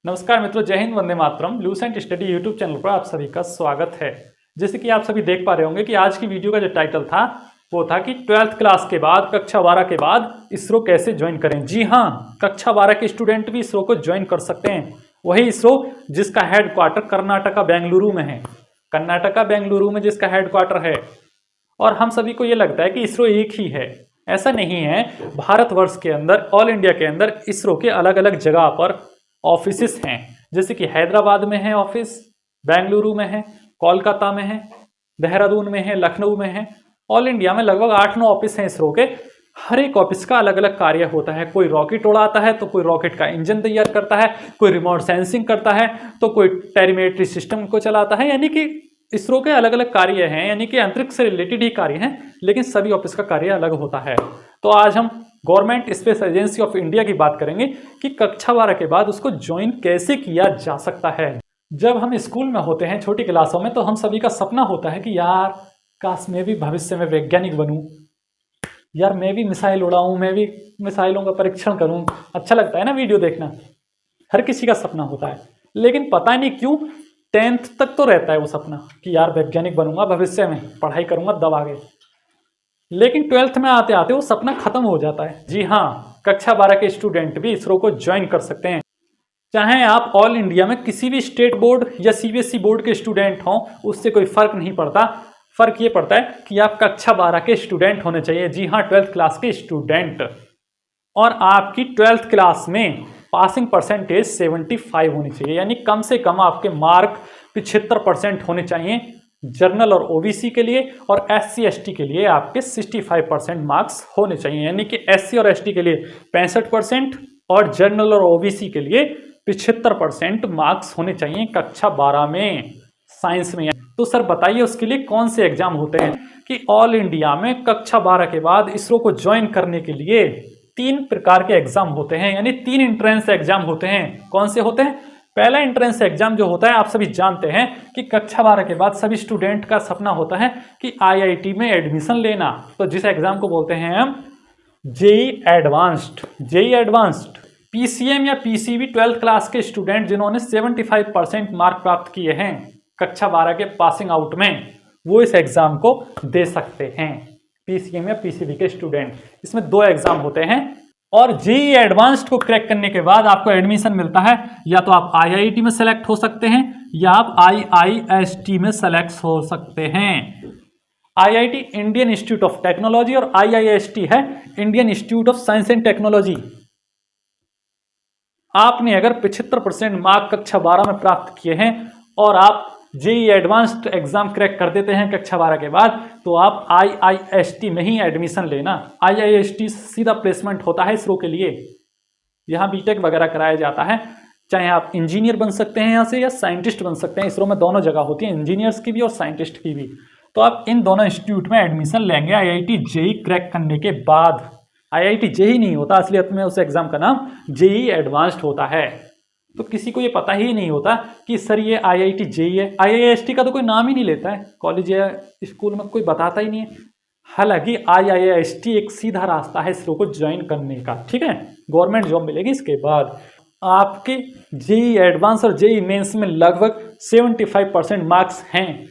नमस्कार मित्रों, जय Hind, Vande Mataram. Lucent study YouTube channel पर आप सभी का स्वागत है। जैसे कि आप सभी देख पा रहे होंगे कि आज की वीडियो का जो टाइटल था वो था कि 12th क्लास के बाद, कक्षा 12 के बाद इसरो कैसे ज्वाइन करें। जी हाँ, कक्षा 12 के स्टूडेंट भी इसरो को ज्वाइन कर सकते हैं। वही इसरो जिसका हेडक्वार्टर कर्नाटका बेंगलुरु में है, कर्नाटका बेंगलुरु में जिसका हेडक्वार्टर है। और हम सभी को ये लगता है कि इसरो एक ही है, ऐसा नहीं है। भारतवर्ष के अंदर, ऑल इंडिया के अंदर इसरो के अलग अलग जगह पर ऑफिसेस हैं। जैसे कि हैदराबाद में है ऑफिस, बेंगलुरु में है, कोलकाता में है, देहरादून में है, लखनऊ में है। ऑल इंडिया में लगभग 8-9 ऑफिस हैं इसरो के। हर एक ऑफिस का अलग अलग कार्य होता है। कोई रॉकेट उड़ाता है तो कोई रॉकेट का इंजन तैयार करता है, कोई रिमोट सेंसिंग करता है तो कोई टेलीमेट्री सिस्टम को चलाता है। यानी कि इसरो के अलग अलग कार्य हैं, यानी कि अंतरिक्ष से रिलेटेड ही कार्य हैं, लेकिन सभी ऑफिस का कार्य अलग होता है। तो आज हम government space agency of India की बात करेंगे कि कक्षा 12 के बाद उसको ज्वाइन कैसे किया जा सकता है। जब हम स्कूल में होते हैं, छोटी क्लासों में, तो हम सभी का सपना होता है कि यार काश मैं भी भविष्य में वैज्ञानिक बनूं, यार मैं भी मिसाइल उड़ाऊं, मैं भी मिसाइलों का परीक्षण करूं। अच्छा लगता है ना वीडियो देखना, हर किसी का सपना होता है। लेकिन पता नहीं क्यों 10th तक तो रहता है वो सपना कि यार वैज्ञानिक बनूंगा, भविष्य में पढ़ाई करूंगा दब आगे। लेकिन 12th में आते आते वो सपना खत्म हो जाता है। जी हाँ, कक्षा 12 के स्टूडेंट भी इसरो को ज्वाइन कर सकते हैं। चाहे आप ऑल इंडिया में किसी भी स्टेट बोर्ड या सीबीएसई बोर्ड के स्टूडेंट हों, उससे कोई फर्क नहीं पड़ता। फर्क ये पड़ता है कि आप कक्षा 12 के स्टूडेंट होने चाहिए। जी हाँ, 12th क्लास के स्टूडेंट। और आपकी 12th क्लास में पासिंग परसेंटेज 75 होनी चाहिए, यानी कम से कम आपके मार्क 75% होने चाहिए। जनरल और ओबीसी के लिए और एससी एसटी के लिए आपके 65% मार्क्स होने चाहिए, यानी कि एससी और एसटी के लिए 65% और जनरल और ओबीसी के लिए 75% मार्क्स होने चाहिए कक्षा 12 में, साइंस में। तो सर बताइए उसके लिए कौन से एग्जाम होते हैं कि ऑल इंडिया में कक्षा 12 के बाद इसरो को ज्वाइन करने के लिए 3 प्रकार के एग्जाम होते हैं, यानी 3 एंट्रेंस एग्जाम होते हैं। कौन से होते हैं? पहला एंट्रेंस एग्जाम जो होता है, आप सभी जानते हैं कि कक्षा 12 के बाद सभी स्टूडेंट का सपना होता है कि आईआईटी में एडमिशन लेना। तो जिस एग्जाम को बोलते हैं हम JEE advanced. JEE advanced, PCM या पीसीबी 12th क्लास के स्टूडेंट जिन्होंने 75% मार्क प्राप्त किए हैं कक्षा 12 के पासिंग आउट में, वो इस एग्जाम को दे सकते हैं। पीसीएम या पीसीबी के स्टूडेंट, इसमें 2 एग्जाम होते हैं। और जेईई एडवांस्ड को क्रैक करने के बाद आपको एडमिशन मिलता है, या तो आप आईआईटी में सेलेक्ट हो सकते हैं या आप आईआईएसटी में सेलेक्ट हो सकते हैं। IIT Indian institute of technology और आईआईएसटी है Indian institute of science and technology. आपने अगर 75% मार्क कक्षा 12 में प्राप्त किए हैं और आप जेईई एडवांस्ड एग्जाम क्रैक कर देते हैं कक्षा 12 के बाद, तो आप आईआईएसटी में ही एडमिशन लेना। आईआईएसटी सीधा प्लेसमेंट होता है इसरो के लिए। यहाँ बीटेक वगैरह कराया जाता है। चाहे आप इंजीनियर बन सकते हैं यहाँ से या साइंटिस्ट बन सकते हैं। इसरो में दोनों जगह होती है, इंजीनियर्स की भी और साइंटिस्ट की भी। तो आप इन दोनों इंस्टीट्यूट में एडमिशन लेंगे आईआईटी जेईई क्रैक करने के बाद। आईआईटी जेईई नहीं होता, असलियत में उस एग्जाम का नाम जेईई एडवांस्ड होता है। तो किसी को ये पता ही नहीं होता कि सर ये आईआईटी जेईई है। आईआईएसटी का तो कोई नाम ही नहीं लेता है, कॉलेज या स्कूल में कोई बताता ही नहीं है। हालांकि आईआईएसटी एक सीधा रास्ता है इसरो को ज्वाइन करने का। ठीक है, गवर्नमेंट जॉब मिलेगी इसके बाद। आपके जेईई एडवांस और जेईई मेंस में लगभग 75% मार्क्स हैं,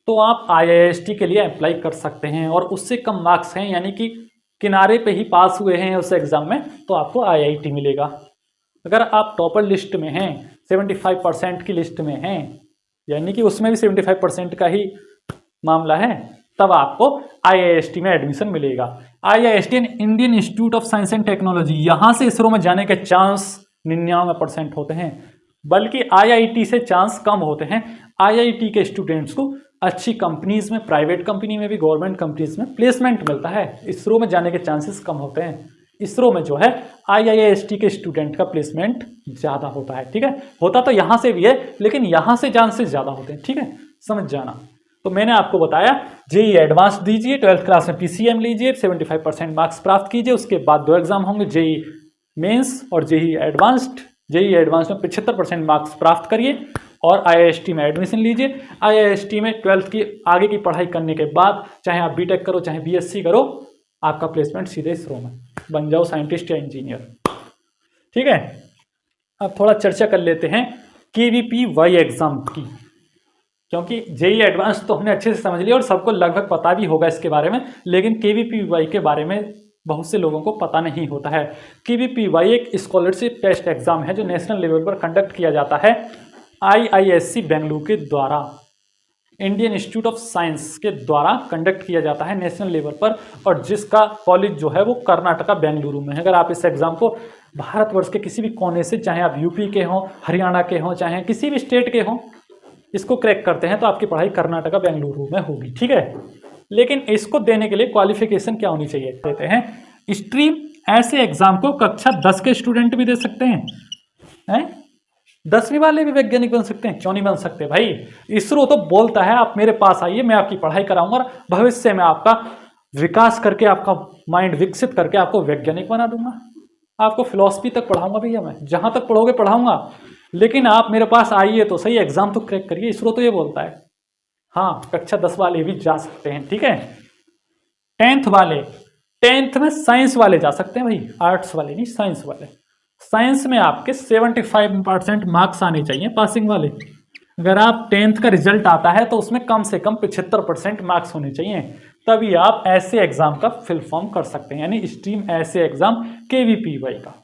तो आप आईआईएसटी के लिए अप्लाई कर सकते हैं। और उससे कम मार्क्स हैं, यानी कि किनारे पे ही पास हुए हैं उस एग्जाम में, तो आपको आईआईटी मिलेगा। अगर आप टॉपर लिस्ट में हैं, 75% की लिस्ट में हैं, यानी कि उसमें भी 75% का ही मामला है, तब आपको आईआईएसटी में एडमिशन मिलेगा। IIST Indian institute of science and technology, यहाँ से इसरो में जाने के चांस 99% होते हैं, बल्कि आईआईटी से चांस कम होते हैं। आईआईटी के स्टूडेंट्स को अच्छी कंपनीज में, प्राइवेट कंपनी में भी, गवर्नमेंट कंपनीज में प्लेसमेंट मिलता है। इसरो में जाने के चांसेस कम होते हैं। इसरो में जो है आईआईएसटी के स्टूडेंट का प्लेसमेंट ज़्यादा होता है। ठीक है, होता तो यहाँ से भी है, लेकिन यहाँ से चांसेस ज़्यादा होते हैं। ठीक है, समझ जाना। तो मैंने आपको बताया जेईई एडवांस दीजिए, 12th क्लास में पीसीएम लीजिए, 75% मार्क्स प्राप्त कीजिए। उसके बाद 2 एग्जाम होंगे, जेईई मेंस और जेईई एडवांस्ड। जेईई एडवांस में 75% मार्क्स प्राप्त करिए और आईआईएसटी में एडमिशन लीजिए। आईआईएसटी में 12th की आगे की पढ़ाई करने के बाद, चाहे आप बीटेक करो चाहे बीएससी करो, आपका प्लेसमेंट सीधे इसरो में, बन जाओ साइंटिस्ट या इंजीनियर। ठीक है, अब थोड़ा चर्चा कर लेते हैं KVPY एग्जाम की, क्योंकि जेई एडवांस तो हमने अच्छे से समझ लिया और सबको लगभग पता भी होगा इसके बारे में, लेकिन KVPY के बारे में बहुत से लोगों को पता नहीं होता है। KVPY एक स्कॉलरशिप टेस्ट एग्जाम है जो नेशनल लेवल पर कंडक्ट किया जाता है IISc बेंगलुरु के द्वारा, इंडियन इंस्टीट्यूट ऑफ साइंस के द्वारा कंडक्ट किया जाता है नेशनल लेवल पर, और जिसका कॉलेज जो है वो कर्नाटका बेंगलुरु में है। अगर आप इस एग्जाम को भारतवर्ष के किसी भी कोने से, चाहे आप यूपी के हों, हरियाणा के हों, चाहे किसी भी स्टेट के हों, इसको क्रैक करते हैं तो आपकी पढ़ाई कर्नाटका बेंगलुरु में होगी, ठीक है। लेकिन इसको देने के लिए क्वालिफिकेशन क्या होनी चाहिए देते हैं। स्ट्रीम ऐसे एग्जाम को कक्षा 10 के स्टूडेंट भी दे सकते हैं 10वीं वाले भी वैज्ञानिक बन सकते हैं, क्यों नहीं बन सकते भाई। इसरो तो बोलता है आप मेरे पास आइए, मैं आपकी पढ़ाई कराऊंगा, भविष्य में आपका विकास करके, आपका माइंड विकसित करके आपको वैज्ञानिक बना दूंगा, आपको फिलॉसफी तक पढ़ाऊंगा भैया, मैं जहां तक पढ़ोगे पढ़ाऊंगा, लेकिन आप मेरे पास आइए तो सही, एग्जाम तो क्रैक करिए। इसरो तो ये बोलता है। हाँ, कक्षा 10 वाले भी जा सकते हैं, ठीक है। 10th वाले, 10th में साइंस वाले जा सकते हैं भाई, आर्ट्स वाले नहीं, साइंस वाले। साइंस में आपके 75% मार्क्स आने चाहिए, पासिंग वाले। अगर आप 10th का रिजल्ट आता है तो उसमें कम से कम 75% मार्क्स होने चाहिए, तभी आप ऐसे एग्जाम का फिल फॉर्म कर सकते हैं, यानी स्ट्रीम ऐसे एग्जाम KVPY का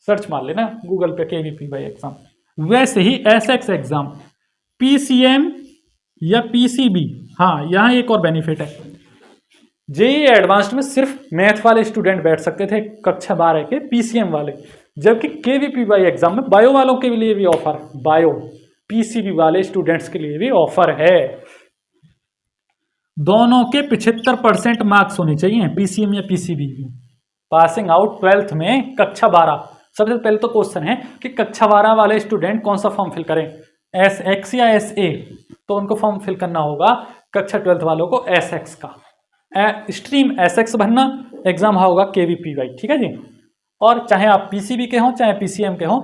सर्च मार लेना गूगल पे, KVPY एग्जाम। वैसे ही SX एग्जाम, PCM या PCB, हाँ यहाँ एक और बेनिफिट है, जेई एडवांस्ड में सिर्फ मैथ वाले स्टूडेंट बैठ सकते थे कक्षा 12 के, PCM वाले, जबकि KVPY एग्जाम में बायो वालों के लिए भी ऑफर, बायो PCB वाले स्टूडेंट्स के लिए भी ऑफर है। दोनों के 75% मार्क्स होने चाहिए, PCM या PCB भी। पासिंग आउट 12th में कक्षा 12। सबसे पहले तो क्वेश्चन है कि कक्षा 12 वाले स्टूडेंट कौन सा फॉर्म फिल करें, SX या SA, तो उनको फॉर्म फिल करना होगा कक्षा 12th वालों को SX का, स्ट्रीम SX भरना, एग्जाम होगा KVPY, ठीक है जी। और चाहे आप PCB के हों चाहे PCM के हों,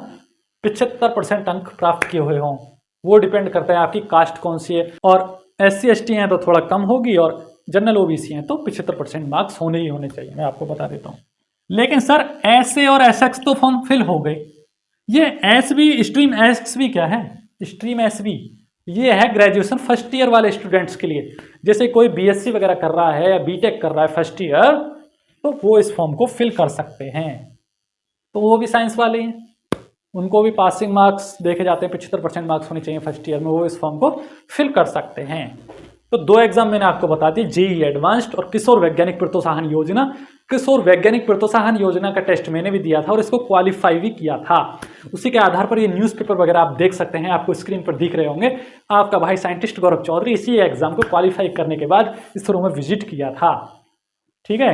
75% अंक प्राप्त किए हुए हों, वो डिपेंड करता है आपकी कास्ट कौन सी है, और SC ST हैं तो थोड़ा कम होगी, और जनरल OBC हैं तो 75% मार्क्स होने ही होने चाहिए, मैं आपको बता देता हूँ। लेकिन सर SA और SX तो फॉर्म फिल हो गए, ये SB, स्ट्रीम SB क्या है, स्ट्रीम SB ये है ग्रेजुएशन फर्स्ट ईयर वाले स्टूडेंट्स के लिए। जैसे कोई BSc वगैरह कर रहा है या BTech कर रहा है फर्स्ट ईयर, तो वो इस फॉर्म को फिल कर सकते हैं, तो वो भी साइंस वाले हैं, उनको भी पासिंग मार्क्स देखे जाते हैं, 75% मार्क्स होने चाहिए फर्स्ट ईयर में, वो इस फॉर्म को फिल कर सकते हैं। तो 2 एग्जाम मैंने आपको बता दी, जेई एडवांस्ड और किशोर वैज्ञानिक प्रोत्साहन योजना। किशोर वैज्ञानिक प्रोत्साहन योजना का टेस्ट मैंने भी दिया था और इसको क्वालिफाई भी किया था, उसी के आधार पर ये न्यूज़पेपर वगैरह आप देख सकते हैं, आपको स्क्रीन पर दिख रहे होंगे। आपका भाई साइंटिस्ट गौरव चौधरी इसी एग्जाम को क्वालिफाई करने के बाद इसरो में विजिट किया था, ठीक है।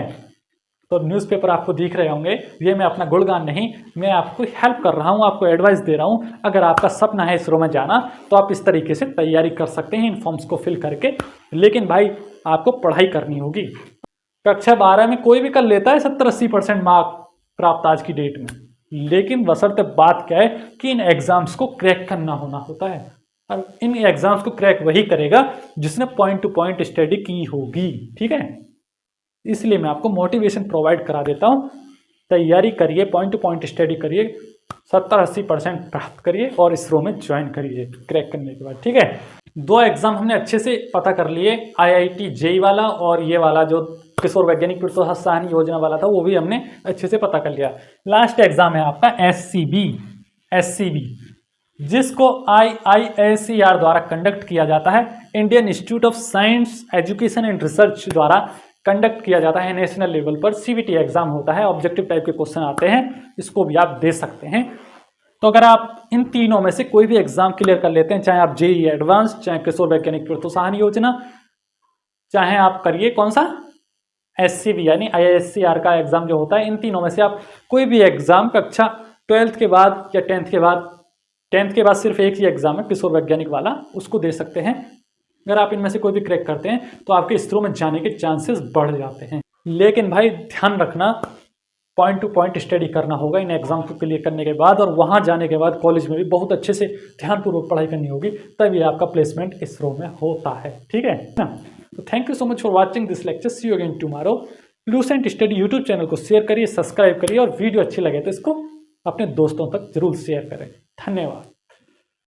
तो न्यूज़पेपर आपको दिख रहे होंगे, ये मैं अपना गुणगान नहीं, मैं आपको हेल्प कर रहा हूँ, आपको एडवाइस दे रहा हूँ। अगर आपका सपना है इसरो में जाना तो आप इस तरीके से तैयारी कर सकते हैं इन फॉर्म्स को फिल करके, लेकिन भाई आपको पढ़ाई करनी होगी। कक्षा 12 में कोई भी कर लेता है 70-80% मार्क प्राप्त आज की डेट में, लेकिन बशर्ते बात क्या है कि इन एग्जाम्स को क्रैक करना होता है, और इन एग्जाम्स को क्रैक वही करेगा जिसने पॉइंट टू पॉइंट स्टडी की होगी, ठीक है। इसलिए मैं आपको मोटिवेशन प्रोवाइड करा देता हूँ, तैयारी करिए, पॉइंट टू पॉइंट स्टडी करिए, 70-80% प्राप्त करिए और इसरो में ज्वाइन करिए क्रैक करने के बाद, ठीक है। 2 एग्जाम हमने अच्छे से पता कर लिए, IIT जेई वाला और ये वाला जो किशोर वैज्ञानिक प्रोत्साहन योजना वाला था वो भी हमने अच्छे से पता कर लिया। लास्ट एग्जाम है आपका SCB, जिसको IISER द्वारा कंडक्ट किया जाता है, Indian institute of science education and research द्वारा कंडक्ट किया जाता है। नेशनल लेवल पर CBT एग्जाम होता है, ऑब्जेक्टिव टाइप के क्वेश्चन आते हैं, इसको भी आप दे सकते हैं। तो अगर आप इन तीनों में से कोई भी एग्जाम क्लियर कर लेते हैं, चाहे आप जेई एडवांस, चाहे किशोर वैज्ञानिक प्रोत्साहन योजना, चाहे आप करिए कौन सा SCB यानी IISER का एग्जाम जो होता है, इन तीनों में से आप कोई भी एग्जाम कक्षा 12th के बाद या 10th के बाद सिर्फ एक ही एग्जाम है किशोर वैज्ञानिक वाला, उसको दे सकते हैं। अगर आप इनमें से कोई भी क्रैक करते हैं तो आपके इसरो में जाने के चांसेस बढ़ जाते हैं। लेकिन भाई ध्यान रखना, पॉइंट टू पॉइंट स्टडी करना होगा इन एग्जाम को क्लियर करने के बाद, और वहां जाने के बाद कॉलेज में भी बहुत अच्छे से ध्यानपूर्वक पढ़ाई करनी होगी, तभी आपका प्लेसमेंट इसरो में होता है, ठीक है ना। तो thank you so much for watching this lecture, see you again tomorrow. Lucent study YouTube channel को शेयर करिए, सब्सक्राइब करिए, और वीडियो अच्छी लगे तो इसको अपने दोस्तों तक जरूर शेयर करें। धन्यवाद।